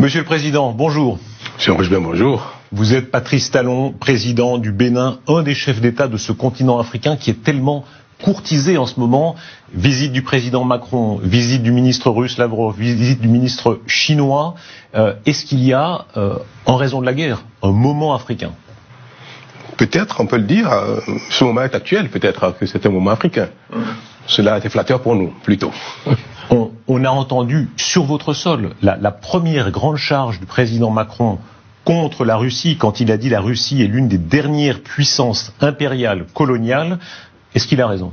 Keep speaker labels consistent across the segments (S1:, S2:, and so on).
S1: Monsieur le Président, bonjour.
S2: Monsieur Rochebert, bonjour.
S1: Vous êtes Patrice Talon, président du Bénin, un des chefs d'État de ce continent africain qui est tellement courtisé en ce moment. Visite du président Macron, visite du ministre russe Lavrov, visite du ministre chinois. Est-ce qu'il y a, en raison de la guerre, un moment africain?
S2: Peut-être, on peut le dire, ce moment est actuel, peut-être que c'est un moment africain. Cela a été flatteur pour nous, plutôt.
S1: On a entendu sur votre sol la première grande charge du président Macron contre la Russie, quand il a dit la Russie est l'une des dernières puissances impériales coloniales. Est-ce qu'il a raison?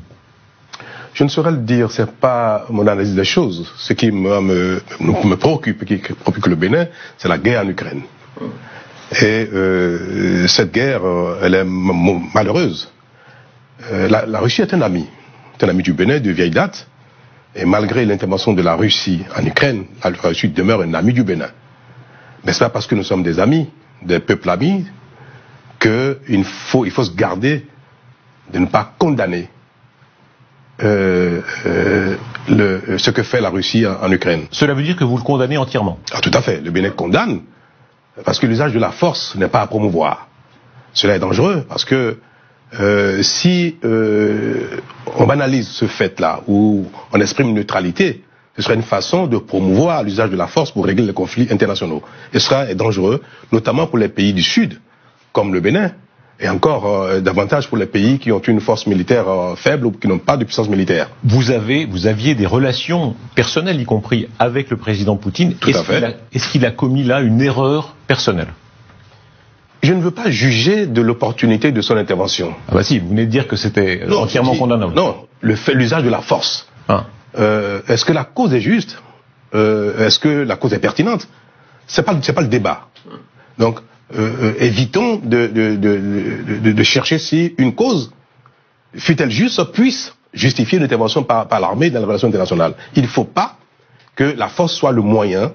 S2: Je ne saurais le dire, c'est pas mon analyse des choses. Ce qui me préoccupe, qui préoccupe le Bénin, c'est la guerre en Ukraine. Et cette guerre, elle est malheureuse. La Russie est un ami du Bénin de vieille date. Et malgré l'intervention de la Russie en Ukraine, la Russie demeure un ami du Bénin. Mais c'est pas parce que nous sommes des amis, des peuples amis, qu'il faut se garder de ne pas condamner ce que fait la Russie en Ukraine.
S1: Cela veut dire que vous le condamnez entièrement?
S2: Ah, tout à fait. Le Bénin condamne, parce que l'usage de la force n'est pas à promouvoir. Cela est dangereux, parce que si on banalise ce fait-là, où on exprime une neutralité, ce serait une façon de promouvoir l'usage de la force pour régler les conflits internationaux. Et ce serait dangereux, notamment pour les pays du Sud, comme le Bénin, et encore davantage pour les pays qui ont une force militaire faible ou qui n'ont pas de puissance militaire.
S1: Vous aviez des relations personnelles, y compris avec le président Poutine.
S2: Tout à fait.
S1: Est-ce qu'il a commis là une erreur personnelle?
S2: Je ne veux pas juger de l'opportunité de son intervention.
S1: Ah bah si, vous venez de dire que c'était entièrement condamnable.
S2: Non, l'usage de la force.
S1: Ah.
S2: Est-ce que la cause est juste? Est-ce que la cause est pertinente? C'est pas le débat. Donc, évitons de chercher si une cause, fût-elle juste, puisse justifier une intervention par l'armée dans la relation internationale. Il ne faut pas que la force soit le moyen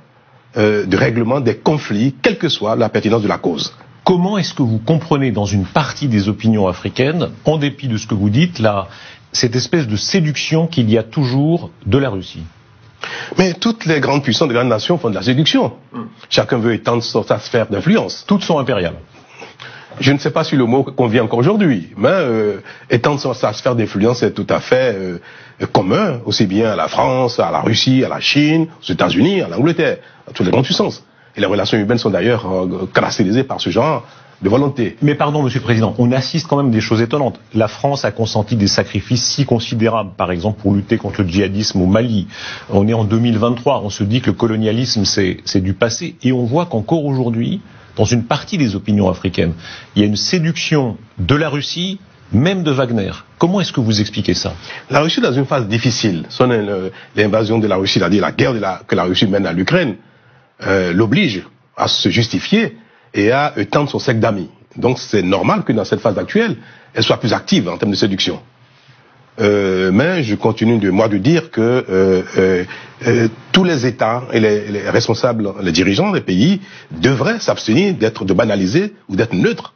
S2: de règlement des conflits, quelle que soit la pertinence de la cause.
S1: Comment est-ce que vous comprenez dans une partie des opinions africaines, en dépit de ce que vous dites, cette espèce de séduction qu'il y a toujours de la Russie?
S2: Mais toutes les grandes puissances, les grandes nations font de la séduction. Chacun veut étendre sa sphère d'influence.
S1: Toutes sont impériales.
S2: Je ne sais pas si le mot convient encore aujourd'hui, mais étendre sa sphère d'influence est tout à fait commun, aussi bien à la France, à la Russie, à la Chine, aux États-Unis, à l'Angleterre, à toutes les grandes puissances. Et les relations humaines sont d'ailleurs caractérisées par ce genre de volonté.
S1: Mais pardon, Monsieur le Président, on assiste quand même à des choses étonnantes. La France a consenti des sacrifices si considérables, par exemple pour lutter contre le djihadisme au Mali. On est en 2023, on se dit que le colonialisme c'est du passé, et on voit qu'encore aujourd'hui, dans une partie des opinions africaines, il y a une séduction de la Russie, même de Wagner. Comment est-ce que vous expliquez ça?
S2: La Russie est dans une phase difficile. L'invasion de la Russie, c'est-à-dire la guerre que la Russie mène à l'Ukraine, l'oblige à se justifier et à étendre son cercle d'amis. Donc c'est normal que dans cette phase actuelle, elle soit plus active en termes de séduction. Mais je continue de dire que tous les États et les responsables, les dirigeants des pays devraient s'abstenir de banaliser ou d'être neutres.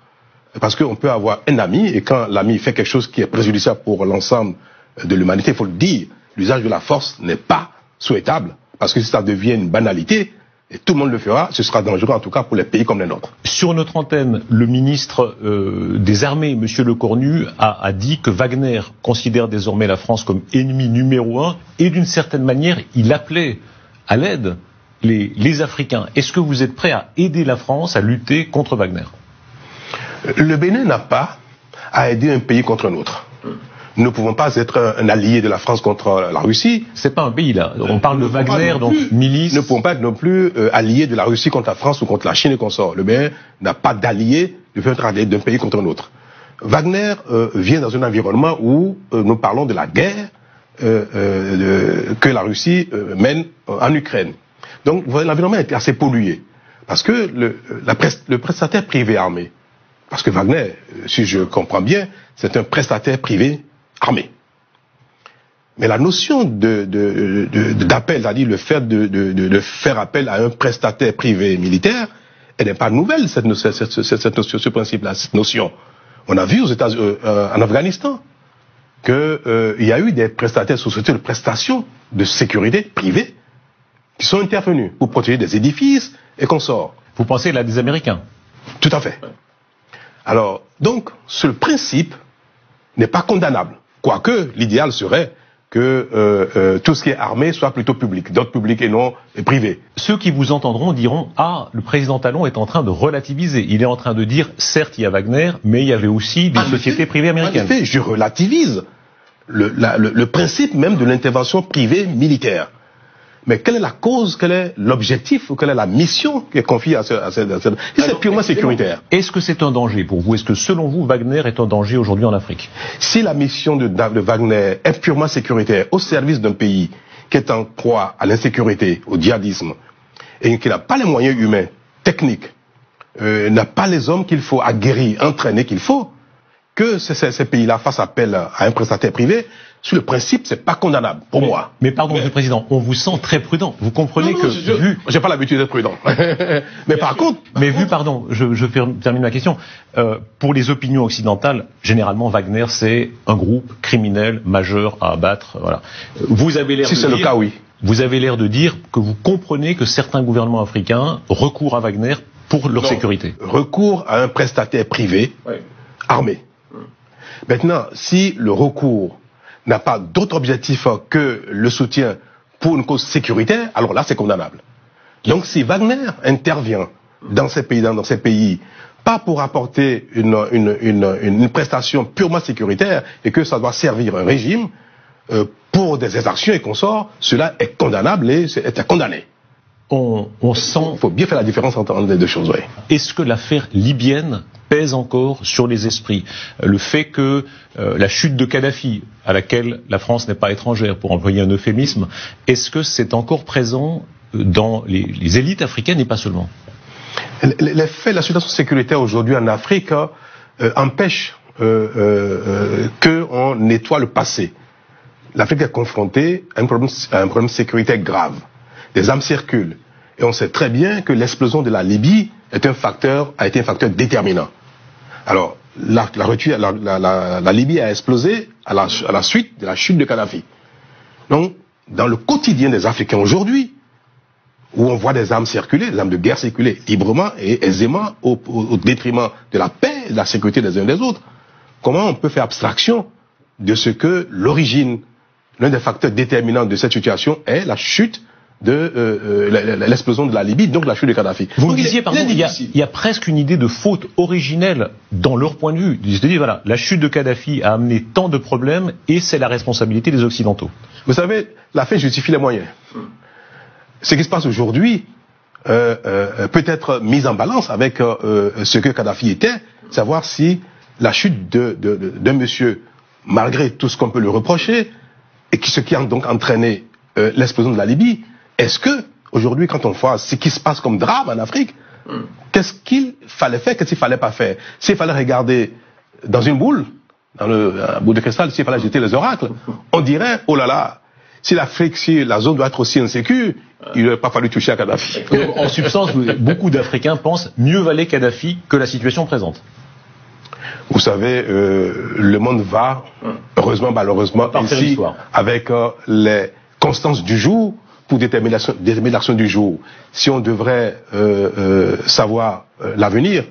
S2: Parce qu'on peut avoir un ami, et quand l'ami fait quelque chose qui est préjudiciable pour l'ensemble de l'humanité, il faut le dire, l'usage de la force n'est pas souhaitable. Parce que si ça devient une banalité, et tout le monde le fera, ce sera dangereux en tout cas pour les pays comme les nôtres.
S1: Sur notre antenne, le ministre des Armées, M. Lecornu, a dit que Wagner considère désormais la France comme ennemi numéro 1, et d'une certaine manière, il appelait à l'aide les Africains. Est-ce que vous êtes prêt à aider la France à lutter contre Wagner?
S2: Le Bénin n'a pas à aider un pays contre un autre. Nous ne pouvons pas être un allié de la France contre la Russie.
S1: C'est pas un pays là. On parle de Wagner, donc milice.
S2: Nous ne pouvons pas être non plus alliés de la Russie contre la France ou contre la Chine et consorts. Le Bénin n'a pas d'allié d'un pays contre un autre. Wagner vient dans un environnement où nous parlons de la guerre que la Russie mène en Ukraine. Donc l'environnement est assez pollué. Parce que le prestataire privé armé, parce que Wagner, si je comprends bien, c'est un prestataire privé armé. Mais la notion d'appel, c'est-à-dire le fait de faire appel à un prestataire privé militaire, elle n'est pas nouvelle, cette notion, ce principe-là, cette notion. On a vu en Afghanistan qu'il y a eu des prestataires, sociétés de prestations de sécurité privées qui sont intervenus pour protéger des édifices, et consorts.
S1: Vous pensez là des Américains?
S2: Tout à fait. Alors, donc, ce principe n'est pas condamnable. Quoique, l'idéal serait que tout ce qui est armé soit plutôt public, d'ordre public et non privé.
S1: Ceux qui vous entendront diront « Ah, le président Talon est en train de relativiser. Il est en train de dire, certes, il y a Wagner, mais il y avait aussi des sociétés privées américaines. »
S2: En effet, je relativise le principe même de l'intervention privée militaire. Mais quelle est la cause, quel est l'objectif, ou quelle est la mission qui est confiée à cette... C'est purement sécuritaire.
S1: Est-ce que c'est un danger pour vous? Est-ce que selon vous, Wagner est un danger aujourd'hui en Afrique?
S2: Si la mission de Wagner est purement sécuritaire, au service d'un pays qui est en proie à l'insécurité, au djihadisme, et qui n'a pas les moyens humains, techniques, n'a pas les hommes qu'il faut aguerrir, entraîner qu'il faut, que ces pays-là fassent appel à un prestataire privé, sur le principe, c'est pas condamnable, pour moi.
S1: Mais pardon, Monsieur le Président, on vous sent très prudent. Vous comprenez
S2: j'ai pas l'habitude d'être prudent. Mais par contre...
S1: Mais vu, pardon, je termine ma question. Pour les opinions occidentales, généralement, Wagner, c'est un groupe criminel majeur à abattre, voilà. Vous avez l'air
S2: si c'est le cas, oui.
S1: Vous avez l'air de dire que vous comprenez que certains gouvernements africains recourent à Wagner pour leur sécurité.
S2: Recours à un prestataire privé, armé. Maintenant, si le recours n'a pas d'autre objectif que le soutien pour une cause sécuritaire, alors là, c'est condamnable. Donc, si Wagner intervient dans ces pays, pas pour apporter une prestation purement sécuritaire, et que ça doit servir un régime, pour des exactions et consorts, cela est condamnable et est condamné.
S1: On sent...
S2: Il faut bien faire la différence entre les deux choses, oui.
S1: Est-ce que l'affaire libyenne pèse encore sur les esprits? Le fait que la chute de Kadhafi, à laquelle la France n'est pas étrangère, pour employer un euphémisme, est-ce que c'est encore présent dans les élites africaines et pas seulement?
S2: Les faits, la situation sécuritaire aujourd'hui en Afrique empêche qu'on nettoie le passé. L'Afrique est confrontée à un problème sécuritaire grave. Des armes circulent. Et on sait très bien que l'explosion de la Libye a été un facteur déterminant. Alors, la Libye a explosé à la suite de la chute de Kadhafi. Donc, dans le quotidien des Africains aujourd'hui, où on voit des armes circuler, des armes de guerre circuler librement et aisément au détriment de la paix et de la sécurité des uns des autres, comment on peut faire abstraction de ce que l'origine, l'un des facteurs déterminants de cette situation est la chute de l'explosion de la Libye, donc la chute de Kadhafi.
S1: Vous me disiez, pardon, il y a presque une idée de faute originelle dans leur point de vue. C'est-à-dire, voilà, la chute de Kadhafi a amené tant de problèmes et c'est la responsabilité des Occidentaux.
S2: Vous savez, la fin justifie les moyens. Ce qui se passe aujourd'hui peut être mis en balance avec ce que Kadhafi était, savoir si la chute d'un monsieur, malgré tout ce qu'on peut lui reprocher, et ce qui a donc entraîné l'explosion de la Libye, est-ce que, aujourd'hui, quand on voit ce qui se passe comme drame en Afrique, qu'est-ce qu'il fallait faire, qu'est-ce qu'il fallait pas faire? S'il fallait regarder dans une boule, dans la boule de cristal, s'il fallait jeter les oracles, on dirait, oh là là, si l'Afrique, si la zone doit être aussi insécure, il n'aurait pas fallu toucher à Kadhafi.
S1: En substance, beaucoup d'Africains pensent mieux valait Kadhafi que la situation présente.
S2: Vous savez, le monde va, heureusement, malheureusement, ainsi, avec les constances du jour pour déterminer l'action du jour. Si on devrait savoir l'avenir,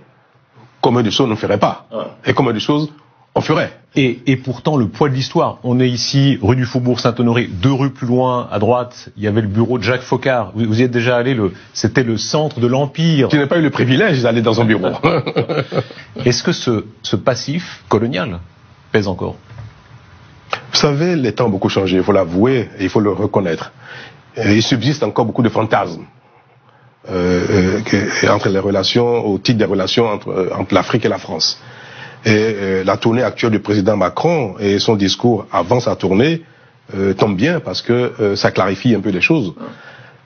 S2: combien de choses on ne ferait pas, et combien de choses on ferait.
S1: Et pourtant, le poids de l'histoire. On est ici, rue du Faubourg Saint-Honoré, 2 rues plus loin, à droite, il y avait le bureau de Jacques Foccart. Vous y êtes déjà allé, c'était le centre de l'Empire.
S2: Tu n'as pas eu le privilège d'aller dans un bureau.
S1: Est-ce que ce passif colonial pèse encore?
S2: Vous savez, les temps ont beaucoup changé, il faut l'avouer et il faut le reconnaître. Il subsiste encore beaucoup de fantasmes entre les relations, au titre des relations entre l'Afrique et la France. Et la tournée actuelle du président Macron et son discours avant sa tournée tombent bien parce que ça clarifie un peu les choses.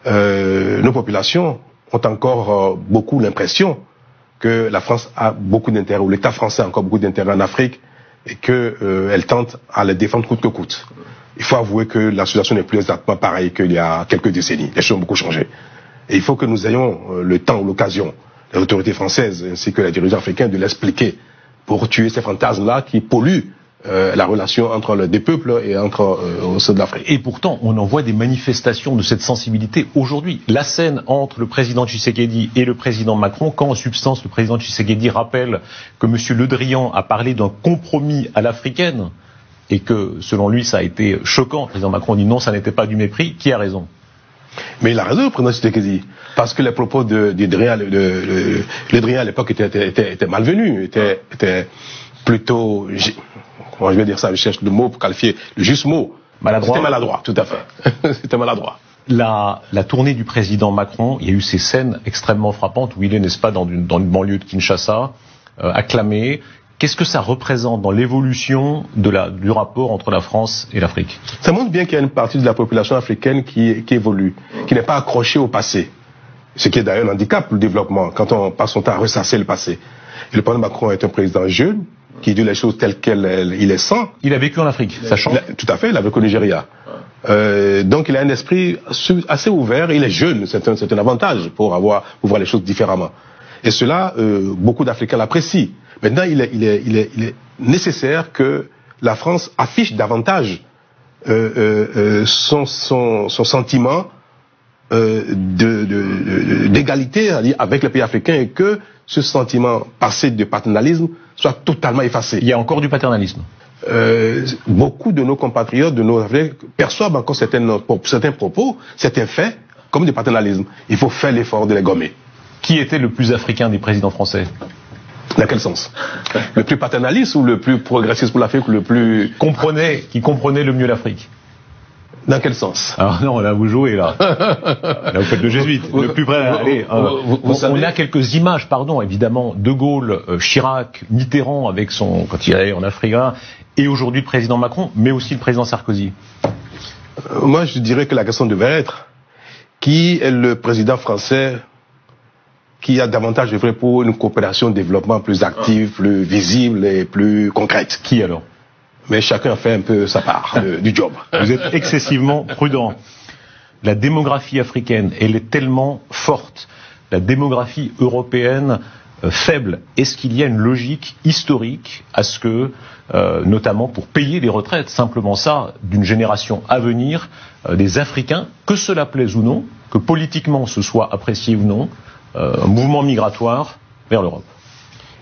S2: Nos populations ont encore beaucoup l'impression que la France a beaucoup d'intérêt, ou l'État français a encore beaucoup d'intérêt en Afrique, et qu'elle tente à les défendre coûte que coûte. Il faut avouer que la situation n'est plus exactement pareille qu'il y a quelques décennies. Les choses ont beaucoup changé. Et il faut que nous ayons le temps ou l'occasion, les autorités françaises ainsi que les dirigeants africains, de l'expliquer pour tuer ces fantasmes-là qui polluent la relation entre des peuples et entre au sein de l'Afrique.
S1: Et pourtant, on en voit des manifestations de cette sensibilité aujourd'hui. La scène entre le président Tshisekedi et le président Macron, quand en substance le président Tshisekedi rappelle que M. Le Drian a parlé d'un compromis à l'africaine, et que, selon lui, ça a été choquant. Le président Macron dit non, ça n'était pas du mépris. Qui a raison?
S2: Mais il a raison, le président Tshisekedi, parce que les propos de Drian, le Drian à l'époque étaient malvenus, étaient plutôt, comment je vais dire ça, je cherche le mot pour qualifier, le juste mot.
S1: Maladroit.
S2: C'était maladroit, tout à fait. C'était maladroit.
S1: La tournée du président Macron, il y a eu ces scènes extrêmement frappantes où il est, n'est-ce pas, dans une banlieue de Kinshasa, acclamé. Qu'est-ce que ça représente dans l'évolution du rapport entre la France et l'Afrique?
S2: Ça montre bien qu'il y a une partie de la population africaine qui évolue, qui n'est pas accrochée au passé. Ce qui est d'ailleurs un handicap pour le développement, quand on passe son temps à ressasser le passé. Et le président Macron est un président jeune, qui dit les choses telles qu'il est sans.
S1: Il a vécu en Afrique, ça change.
S2: Tout à fait, il a vécu au Nigeria. Donc il a un esprit assez ouvert, il est jeune, c'est un avantage pour voir les choses différemment. Et cela, beaucoup d'Africains l'apprécient. Maintenant, il est nécessaire que la France affiche davantage son sentiment d'égalité avec les pays africains et que ce sentiment passé de paternalisme soit totalement effacé.
S1: Il y a encore du paternalisme.
S2: Beaucoup de nos compatriotes, de nos Africains, perçoivent encore certains propos, certains faits, comme du paternalisme. Il faut faire l'effort de les gommer.
S1: Qui était le plus africain des présidents français?
S2: Dans quel sens? Le plus paternaliste ou le plus progressiste pour l'Afrique ou le plus...
S1: Qui comprenait le mieux l'Afrique?
S2: Dans quel sens?
S1: Alors non, là vous jouez là. Là vous faites le jésuite. Le plus près. Allez, on a quelques images, pardon, évidemment, De Gaulle, Chirac, Mitterrand avec quand il allait en Afrique, et aujourd'hui le président Macron, mais aussi le président Sarkozy.
S2: Moi je dirais que la question devrait être qui est le président français qui a davantage œuvré pour une coopération de développement plus active, plus visible et plus concrète.
S1: Qui alors?
S2: Mais chacun fait un peu sa part du job.
S1: Vous êtes excessivement prudent. La démographie africaine, elle est tellement forte. La démographie européenne, faible. Est-ce qu'il y a une logique historique à ce que, notamment pour payer les retraites, simplement ça, d'une génération à venir, des Africains, que cela plaise ou non, que politiquement ce soit apprécié ou non, un mouvement migratoire vers l'Europe?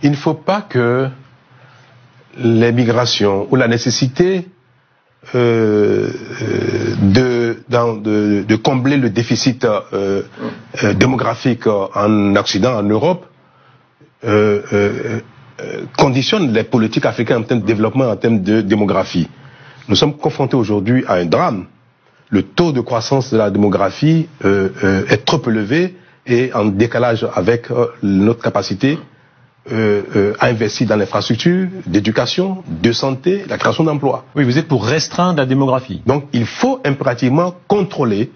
S2: Il ne faut pas que les migrations ou la nécessité de combler le déficit démographique en Occident, en Europe, conditionne les politiques africaines en termes de développement, en termes de démographie. Nous sommes confrontés aujourd'hui à un drame. Le taux de croissance de la démographie est trop élevé et en décalage avec notre capacité à investir dans l'infrastructure, d'éducation, de santé, la création d'emplois.
S1: Oui, vous êtes pour restreindre la démographie.
S2: Donc il faut impérativement contrôler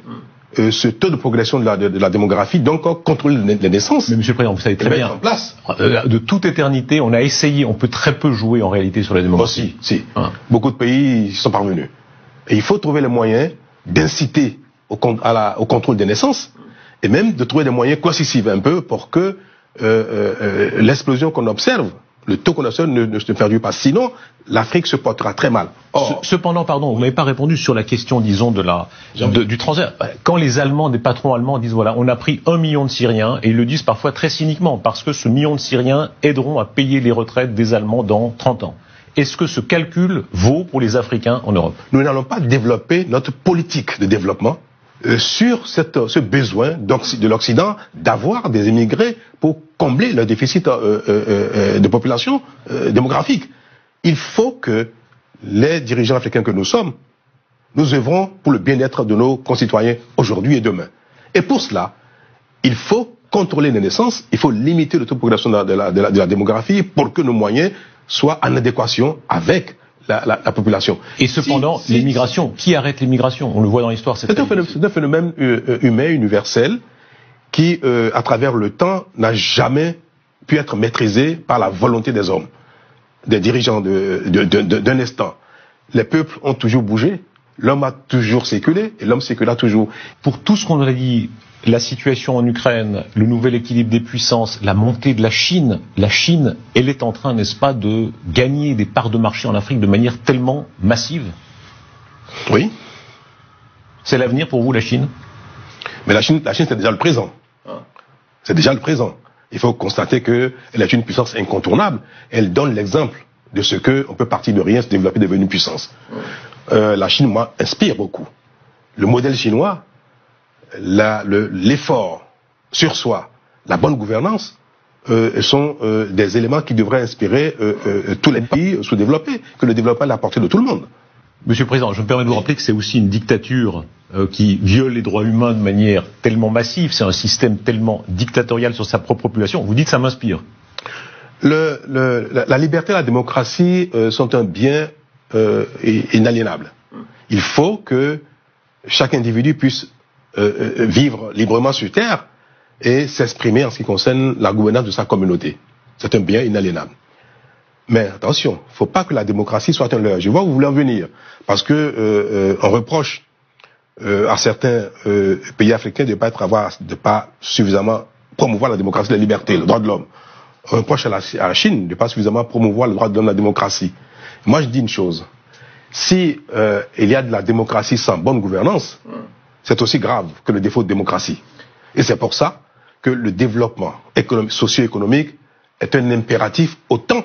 S2: ce taux de progression de la démographie, donc contrôler les naissances.
S1: Mais Monsieur le Président, vous savez très bien,
S2: en place.
S1: De toute éternité, on a essayé, on peut très peu jouer en réalité sur la démographie.
S2: Si. Beaucoup de pays y sont parvenus. Et il faut trouver les moyens d'inciter au contrôle des naissances, et même de trouver des moyens coercitifs un peu pour que l'explosion qu'on observe, le taux qu'on observe ne se perdure pas. Sinon, l'Afrique se portera très mal.
S1: Cependant, pardon, vous m'avez pas répondu sur la question, disons, du transfert. Quand les Allemands, des patrons allemands disent, voilà, on a pris 1 million de Syriens, et ils le disent parfois très cyniquement, parce que ce million de Syriens aideront à payer les retraites des Allemands dans 30 ans. Est-ce que ce calcul vaut pour les Africains en Europe?
S2: Nous n'allons pas développer notre politique de développement sur ce besoin de l'Occident d'avoir des immigrés pour combler le déficit de population démographique. Il faut que les dirigeants africains que nous sommes, nous œuvrons pour le bien-être de nos concitoyens aujourd'hui et demain. Et pour cela, il faut contrôler les naissances, il faut limiter le taux de progression de la démographie pour que nos moyens soient en adéquation avec la population.
S1: Et cependant, les migrations, qui arrête les migrations? On le voit dans l'histoire.
S2: C'est un phénomène humain, universel, qui, à travers le temps, n'a jamais pu être maîtrisé par la volonté des hommes, des dirigeants d'un instant. Les peuples ont toujours bougé, L'homme a toujours circulé et l'homme circula toujours.
S1: Pour tout ce qu'on a dit, la situation en Ukraine, le nouvel équilibre des puissances, la montée de la Chine, elle est en train, n'est-ce pas, de gagner des parts de marché en Afrique de manière tellement massive.
S2: Oui.
S1: C'est l'avenir pour vous, la Chine?
S2: Mais la Chine c'est déjà le présent. C'est déjà le présent. Il faut constater qu'elle est une puissance incontournable. Elle donne l'exemple de ce qu'on peut partir de rien, se développer, devenir une puissance. La Chine, moi, inspire beaucoup. Le modèle chinois, l'effort sur soi, la bonne gouvernance, sont des éléments qui devraient inspirer tous les pays sous-développés, que le développement est à la portée de tout le monde.
S1: Monsieur le Président, je me permets de vous rappeler que c'est aussi une dictature qui viole les droits humains de manière tellement massive, c'est un système tellement dictatorial sur sa propre population. Vous dites ça m'inspire.
S2: La liberté et la démocratie sont un bien inaliénable. Il faut que chaque individu puisse vivre librement sur Terre et s'exprimer en ce qui concerne la gouvernance de sa communauté. C'est un bien inaliénable. Mais attention, il ne faut pas que la démocratie soit un leurre. Je vois où vous voulez en venir. Parce que on reproche à certains pays africains de ne pas suffisamment promouvoir la démocratie, la liberté, le droit de l'homme. On reproche à la Chine de ne pas suffisamment promouvoir le droit de l'homme, la démocratie. Moi, je dis une chose. Si il y a de la démocratie sans bonne gouvernance, c'est aussi grave que le défaut de démocratie. Et c'est pour ça que le développement socio-économique est un impératif autant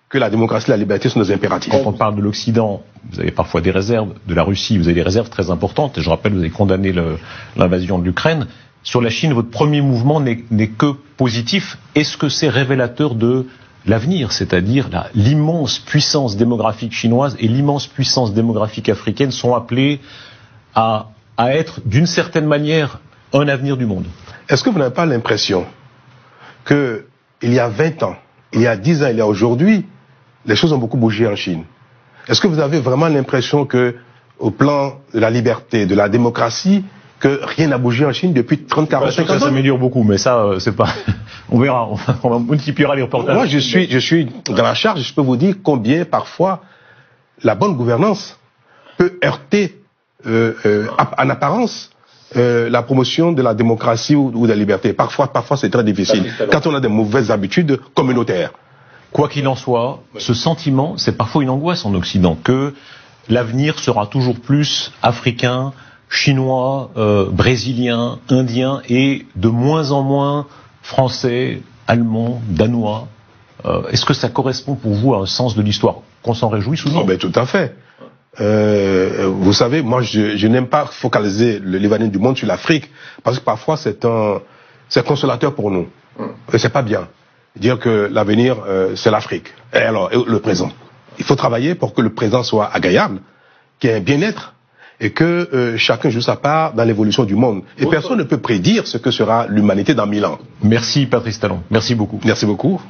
S2: que la démocratie et la liberté sont des impératifs.
S1: Quand on parle de l'Occident, vous avez parfois des réserves. De la Russie, vous avez des réserves très importantes. Et je rappelle, vous avez condamné l'invasion de l'Ukraine. Sur la Chine, votre premier mouvement n'est que positif. Est-ce que c'est révélateur de l'avenir, c'est-à-dire l'immense puissance démographique chinoise et l'immense puissance démographique africaine sont appelées à être, d'une certaine manière, un avenir du monde?
S2: Est-ce que vous n'avez pas l'impression qu'il y a 20 ans, il y a 10 ans, il y a aujourd'hui, les choses ont beaucoup bougé en Chine? Est-ce que vous avez vraiment l'impression que, au plan de la liberté, de la démocratie, que rien n'a bougé en Chine depuis 30, 40, 50 ans?
S1: Ça s'améliore beaucoup, mais ça, c'est pas... On verra, on multipliera les reportages.
S2: Moi, je suis dans la charge, je peux vous dire combien, parfois, la bonne gouvernance peut heurter, en apparence, la promotion de la démocratie ou de la liberté. Parfois, c'est très difficile, quand on a des mauvaises habitudes communautaires.
S1: Quoi qu'il en soit, ce sentiment, c'est parfois une angoisse en Occident, que l'avenir sera toujours plus africain, chinois, brésilien, indien, et de moins en moins français, allemand, danois. Est-ce que ça correspond pour vous à un sens de l'histoire qu'on s'en réjouisse ou non?
S2: Oh ben, tout à fait. Vous savez, moi je n'aime pas focaliser l'événement du monde sur l'Afrique, parce que parfois c'est consolateur pour nous. Et c'est pas bien. Dire que l'avenir c'est l'Afrique. Et alors, le présent. Il faut travailler pour que le présent soit agréable, qu'il y ait un bien-être, et que chacun joue sa part dans l'évolution du monde. Et personne ne peut prédire ce que sera l'humanité dans 1000 ans.
S1: Merci Patrice Talon. Merci beaucoup.
S2: Merci beaucoup.